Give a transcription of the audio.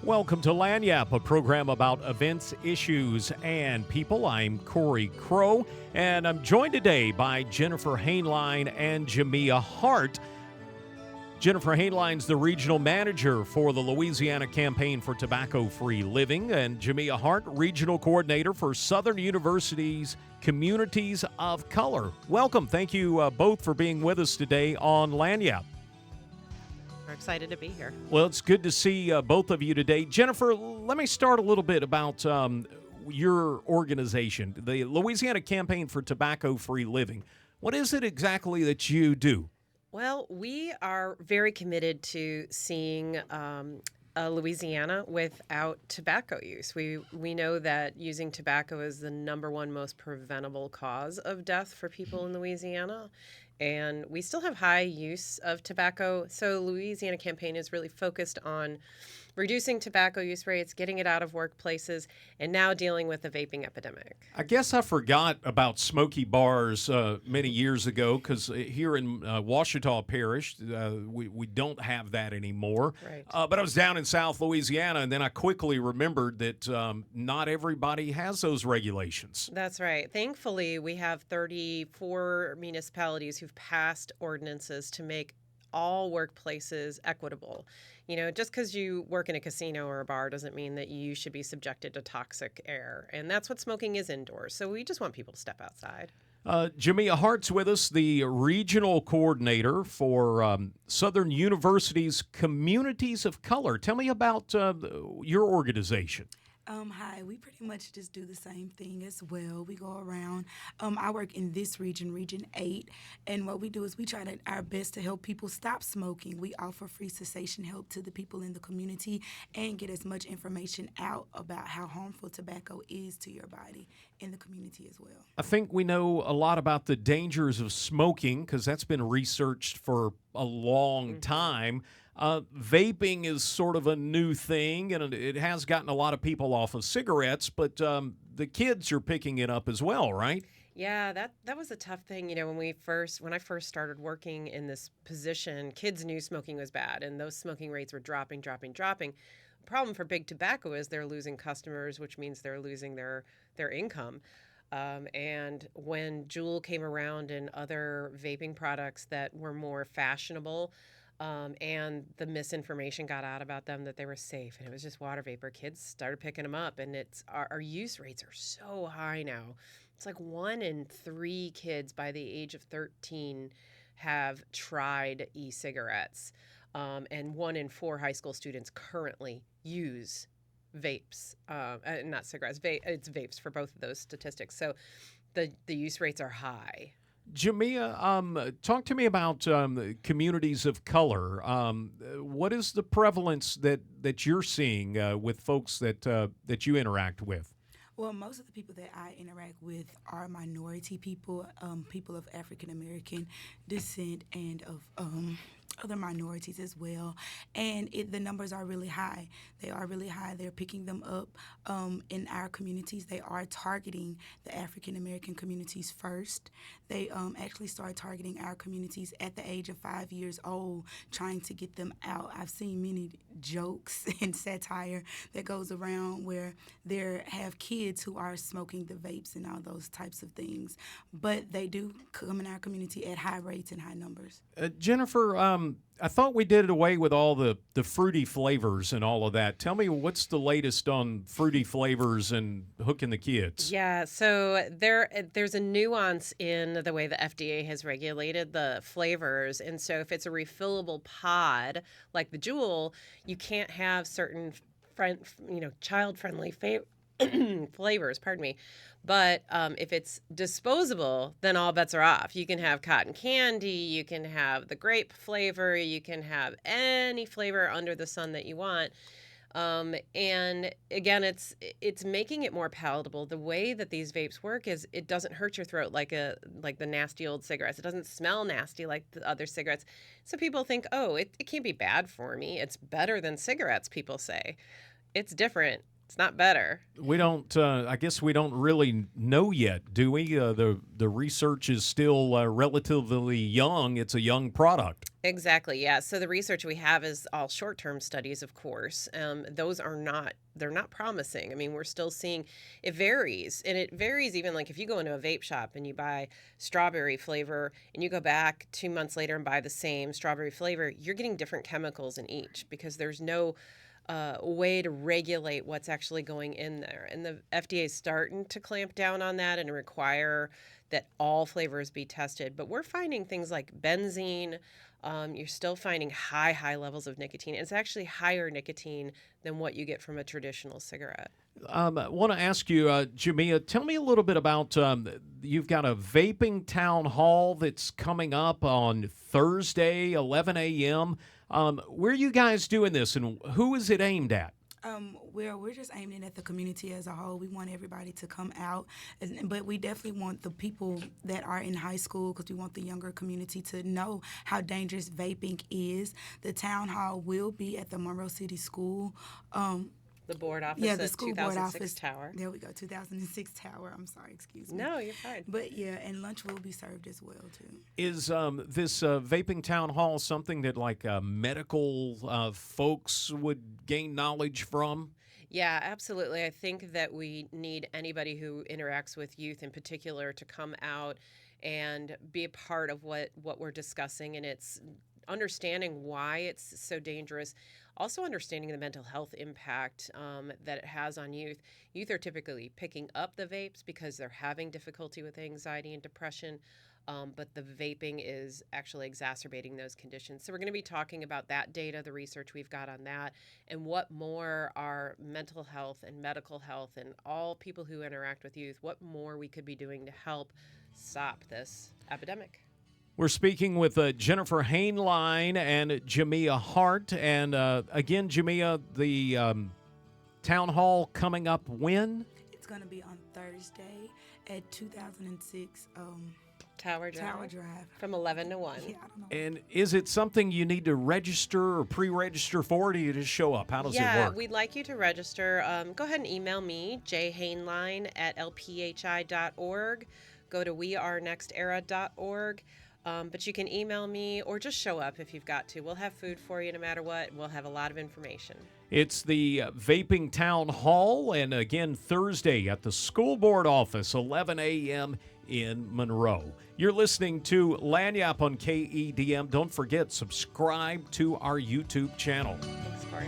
Welcome to Lagniappe, a program about events, issues, and people. I'm Corey Crow, and I'm joined today by Jennifer Hainline and Jamia Hart. Jennifer Hainline's the regional manager for the Louisiana Campaign for Tobacco-Free Living, and Jamia Hart, regional coordinator for Southern University's Communities of Color. Welcome. Thank you both for being with us today on Lagniappe. We're excited to be here. Well, it's good to see both of you today. Jennifer, let me start a little bit about your organization, the Louisiana Campaign for Tobacco-Free Living. What is it exactly that you do? Well, we are very committed to seeing Louisiana without tobacco use. We know that using tobacco is the number one most preventable cause of death for people in Louisiana. And we still have high use of tobacco. So Louisiana Campaign is really focused on reducing tobacco use rates, getting it out of workplaces, and now dealing with the vaping epidemic. I guess I forgot about smoky bars many years ago because here in Ouachita Parish, we don't have that anymore. Right. But I was down in South Louisiana, and then I quickly remembered that not everybody has those regulations. That's right. Thankfully, we have 34 municipalities who've passed ordinances to make all workplaces equitable. You know, just because you work in a casino or a bar doesn't mean that you should be subjected to toxic air. And that's what smoking is indoors. So we just want people to step outside. Jamia Hart's with us, the regional coordinator for Southern University's Communities of Color. Tell me about your organization. Hi, we pretty much just do the same thing as well. We go around. I work in this region, Region 8, and what we do is we try our best to help people stop smoking. We offer free cessation help to the people in the community and get as much information out about how harmful tobacco is to your body in the community as well. I think we know a lot about the dangers of smoking because that's been researched for a long time. Vaping is sort of a new thing, and it has gotten a lot of people off of cigarettes, but the kids are picking it up as well, right? Yeah, that was a tough thing. You know, when I first started working in this position, kids knew smoking was bad, and those smoking rates were dropping. The problem for big tobacco is they're losing customers, which means they're losing their income. And when Juul came around and other vaping products that were more fashionable, and the misinformation got out about them that they were safe and it was just water vapor, kids started picking them up, and our use rates are so high now. It's like 1 in 3 kids by the age of 13 have tried e-cigarettes, and 1 in 4 high school students currently use vapes, not cigarettes. It's vapes for both of those statistics. So the use rates are high. Jamia, talk to me about communities of color. What is the prevalence that you're seeing with folks that you interact with? Well, most of the people that I interact with are minority people, people of African American descent and of other minorities as well. And the numbers are really high. They are really high. They're picking them up in our communities. They are targeting the African American communities first. They actually start targeting our communities at the age of 5 years old, trying to get them out. I've seen many jokes and satire that goes around where there have kids who are smoking the vapes and all those types of things. But they do come in our community at high rates and high numbers. Jennifer, I thought we did away with all the fruity flavors and all of that. Tell me what's the latest on fruity flavors and hooking the kids? Yeah, so there's a nuance in the way the FDA has regulated the flavors. And so if it's a refillable pod like the Juul, you can't have certain child-friendly flavors, pardon me. But if it's disposable, then all bets are off. You can have cotton candy, you can have the grape flavor, you can have any flavor under the sun that you want. And again, it's making it more palatable. The way that these vapes work is it doesn't hurt your throat like the nasty old cigarettes. It doesn't smell nasty like the other cigarettes. So people think, oh, it can't be bad for me. It's better than cigarettes, people say. It's different. It's not better. We don't. I guess we don't really know yet, do we? The research is still relatively young. It's a young product. Exactly. Yeah. So the research we have is all short-term studies, of course. Those are not. They're not promising. I mean, we're still seeing it varies, and it varies even like if you go into a vape shop and you buy strawberry flavor, and you go back 2 months later and buy the same strawberry flavor, you're getting different chemicals in each because there's no way to regulate what's actually going in there. And the FDA is starting to clamp down on that and require that all flavors be tested. But we're finding things like benzene. You're still finding high levels of nicotine. It's actually higher nicotine than what you get from a traditional cigarette. I want to ask you, Jamia, tell me a little bit about, you've got a Vaping Town Hall that's coming up on Thursday, 11 a.m. Where are you guys doing this, and who is it aimed at? We're just aiming at the community as a whole. We want everybody to come out, but we definitely want the people that are in high school because we want the younger community to know how dangerous vaping is. The town hall will be at the Monroe City School. The board office Yeah, the at school 2006 board office. Tower. There we go, 2006 Tower. I'm sorry, excuse me. No, you're fine. But yeah, and lunch will be served as well, too. Is this Vaping Town Hall something that like medical folks would gain knowledge from? Yeah, absolutely. I think that we need anybody who interacts with youth in particular to come out and be a part of what we're discussing, and it's understanding why it's so dangerous. Also understanding the mental health impact that it has on youth. Youth are typically picking up the vapes because they're having difficulty with anxiety and depression, but the vaping is actually exacerbating those conditions. So we're going to be talking about that data, the research we've got on that, and what more our mental health and medical health and all people who interact with youth, what more we could be doing to help stop this epidemic. We're speaking with Jennifer Hainline and Jamia Hart. And again, Jamia, the town hall coming up when? It's going to be on Thursday at 2006 Tower Drive. From 11 to 1. Yeah, I don't know. And is it something you need to register or pre-register for, or do you just show up? How does it work? Yeah, we'd like you to register. Go ahead and email me, jhainline@lphi.org. Go to wearenextera.org. But you can email me or just show up if you've got to. We'll have food for you no matter what. We'll have a lot of information. It's the Vaping Town Hall, and again, Thursday at the school board office, 11 a.m. in Monroe. You're listening to Lagniappe on KEDM. Don't forget, subscribe to our YouTube channel. Thanks, Corey.